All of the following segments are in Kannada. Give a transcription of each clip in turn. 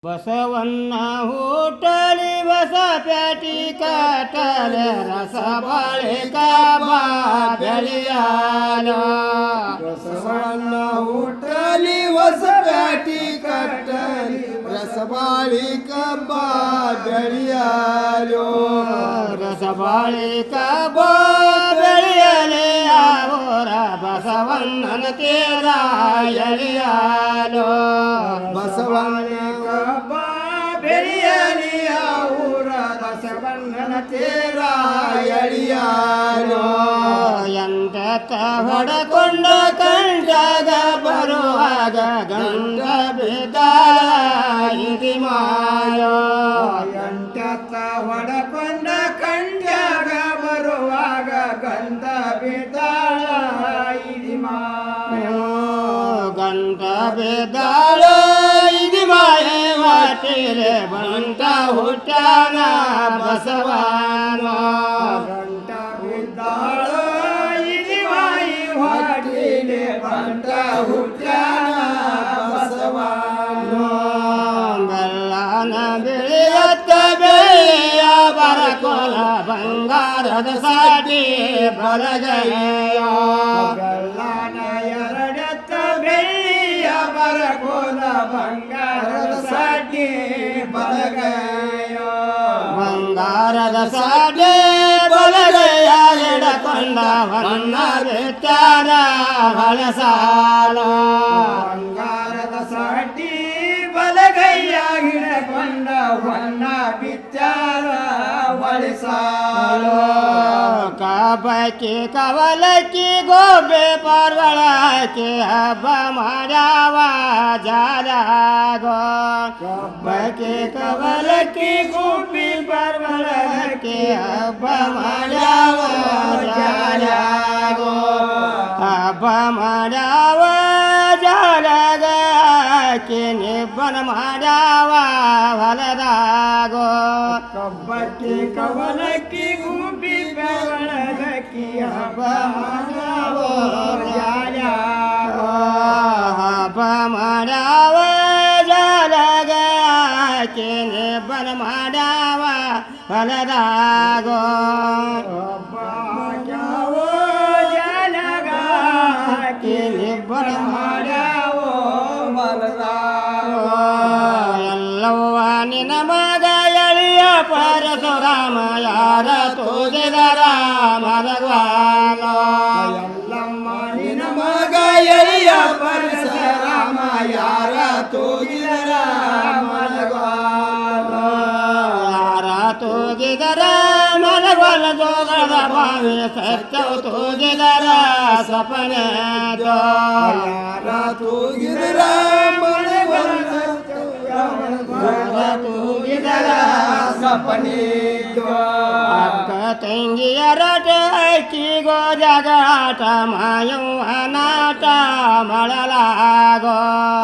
ಬಸವಣ್ಣ ಹೋಟಲಿ ಬಸ ಪ್ಯಾಟಿ ಕಾಟಲ ರಸ ಬಾಳಿಕ ಬೆಳೆಯಾಲ ಬಸವಣ್ಣ ಹೋಟಲಿ ಹೊಸ ಪ್ಯಾಟಿ ಕಟ್ಟಲಿ ರಸ ಬಾಳಿಕ ಬೆಳೆಯಾಲೋ ರಸ ಬಾಳಿಕ ಬೆಳೆಯಲೇ ಅವರ ಬಸವಣ್ಣನ ತೇರ ಎಳೆಯಾಲೋ ಬಸವಣ್ಣ ಬೆಳೆಯಲಿ ಅವರ ಬಸವಣ್ಣನ ತೇರ ಎಳಿಯಾಲೋ ಎಂತ ಹೊಡಕೊಂಡ ಕಂಡಾಗ ಬರುವಾಗ ಗಂಧ ಬೇದಾಯಿದಿ ಮಾಯೋ ಎಂಟ ಹೊಡಕೊಂಡ ಕಂಡಾಗ ಬರುವಾಗ ಗಂಧ ಬೇದಾಳ ಇದಿ ಮಾಯೋ ಗಂಧ ಬೇದಾಳ ಇದಿ ಮಾಯೆ ವಾಟಿಲೆ ಬಂಟ ಹುಟ್ಟಾನ ಬಸವಾನ ಗಂಟ ಬೇದಾಳ ಇದಿ ಮಾಯಿ ವಾಟಿಲೆ ಬಂಟ ಹುಟ್ಟಾನ ಬಸವಾನ ಬೆಳ್ಳನ ಬೆಳೆಯತ್ತ ಬೆಳೆಯ ಬರಕೋಲ ಬಂಗಾರದ ಸಾಟಿ ಬಲಗೈಯ ಬೆಳ್ಳನ ಎರಡತ್ತ ಬೆಳ್ಳಿಯ ಬರಕೋಲ ಬಂಗಾರದ ಸಾಟಿ ಬಲಗೈಯ ಬಂಗಾರದ ಸಾಟಿ ಬಲಗೈಯ ಎಡಕೊಂಡ ಹೊನ್ನ ಬೆಟ್ಟಾರ ಹೊಳಸಾಲ ಬಂಗಾರದ ಸಾಟಿ ಬಲಗೈಯ ಹಿಡಕೊಂಡ ಹೊನ್ನ ಬಿಚ್ಚಾರ ಒಳಿಸಾಲು ಕಬಕಿ ಕವಲಕ್ಕಿ ಗೋಬೆ ಪಾರ್ವಳಕ್ಕೆ ಹಬ್ಬ ಮಾಡ್ಯಾವ ಜಾರಾಗೋ ಕಬ್ಬಕ್ಕೆ ಕವಲಕ್ಕಿ ಗೋಬಿ ಪಾರ್ವಳಕ್ಕೆ ಹಬ್ಬ ಮಾಡ್ಯಾವ ಜಾರಾಗೋ ಹಬ್ಬ ಮಾಡ್ಯಾವ ಜಾರಾಗ ನಿಬ್ಬನ ಮಾಡ್ಯಾವ ಹೊಲದಾಗೋ ಕಬ್ಬಕ್ಕಿ ಕವಲಕ್ಕಿ ಗುಬ್ಬಿ ಬೆವಳಗಕ್ಕಿ ಹಬ್ಬ ಮಾಡ್ಯಾವ ಜಾಯಾಗೋ ಹಬ್ಬ ಮಾಡ್ಯಾವ ಜಾಲಾಗ ನಿಬ್ಬನ ಮಾಡ್ಯಾವ ಹೊಲದಾಗೋ ಹಬ್ಬ ಮಾಡ್ಯಾವ ಜಾಲಗ ನಿಬ್ಬನ ಮಾಡ್ಯಾವ ಹೊಲದಾಗೋ ಎಲ್ಲವ್ವ ನಿನ್ನ ಮಗ ಎಳಿಯ ಪರಶುರಾಮ ಯಾರ ತೋಗಿದರ ಮರವಾಲ ಎಲ್ಲಮ್ಮ ನಿನ್ನ ಮಗ ಎಳಿಯ ಪರಶುರಾಮ ಯಾರ ತೋಗಿದರ ಮಲಗಾಲ ಯಾರ ತೋಗಿದರ ಮರವಲ ಜೋಗದ ಭಾವಿ ಸತ್ಯವು ತೋಗಿದರ ಸಪನ ಯಾರ ತೂಗಿದರ ತೂಗಿದರ ಸಪನಿದ್ವ ಅಕ್ಕ ತಂಗಿಯರಟ ಅಕ್ಕಿಗೋ ಜಗಾಟ ಮಾಯವ್ವ ನಾಟ ಮಳಲಾಗೋ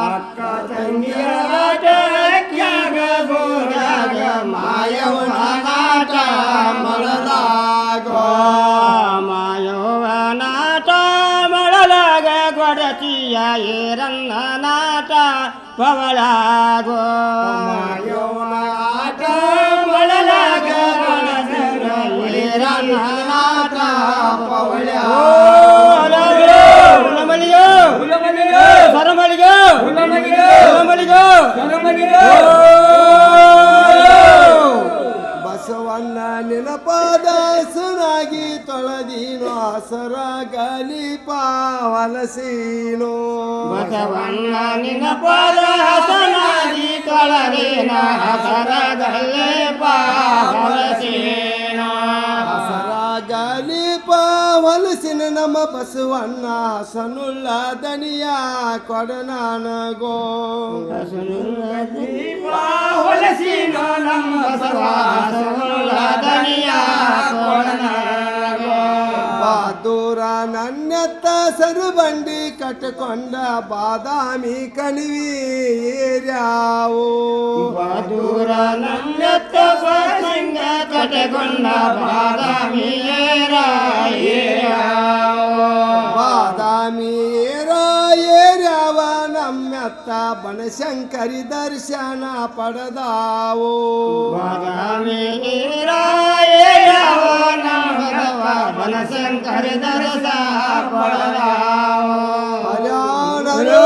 ಅಕ್ಕ ತಂಗಿಯರಾಟ ಕ್ಯಾಗ ಗೋರಾಗ ಮಾಯವ್ವ ನಾಟ ಮಳಲಾಗೋ ಮಾಯವ್ವ ನಾಟ ಮಳಲಾಗ ಗೊಡಚಿಯ ಏರನ್ನ ನಾಟ ಪವಳಾಗೋ ಮಾಯವ್ವ ಆಟ ಮಳಲಾಗ ಏರನ್ನ ನಾಟ ಪವಳ್ಯ ಬಸವಣ್ಣ ನೆನಪಾದಾಸನಾಗಿ ತೊಳೆದೀನೋ ಹಸರ ಗಲಿಪ ವಲಸೀನೋ ಬಸವಣ್ಣ ನಿನ್ನ ಪಾದ ಹಸನಾಗಿ ತೊಳರೇನ ಹಸರಗಲ್ಲೇ ಪಾವಲಸೇನ ಹಸರ ಗಲಿಪ ಹೊಲಸಿನ ನಮ್ಮ ಬಸವಣ್ಣ ಹಸನುಳ್ಳ ದನಿಯ ಕೊಡನಾನಗೋ ಹೊಲಸಿನ ನಮ್ಮ ಬಸವಾಸುಳ್ಳ ದನಿಯ ಕೊಡನಾಗೋ ಬಾದೂರ ನನ್ನೆತ್ತ ಸರುಬಂಡಿ ಕಟ್ಟಕೊಂಡ ಬಾದಾಮಿ ಕಣಿವಿ ಏರ್ಯಾವು ಬದೂರ ನನ್ನತ್ತ ಬಸಂಗ ಕಟಗೊಂಡ ಬಾದಾಮಿ ಬಾದಾಮಿ ಏರ್ಯಾವ ನಮ್ಮೆತ್ತ ಬನಶಂಕರಿ ದರ್ಶನ ಪಡೆದಾವು ಬಾದಾಮಿ ರಾಯವ ನಮ್ಮದವ ಬನಶಂಕರಿ ದರ್ಶನ ಪಡೆದಾವ ಕಲ್ಯಾಣರು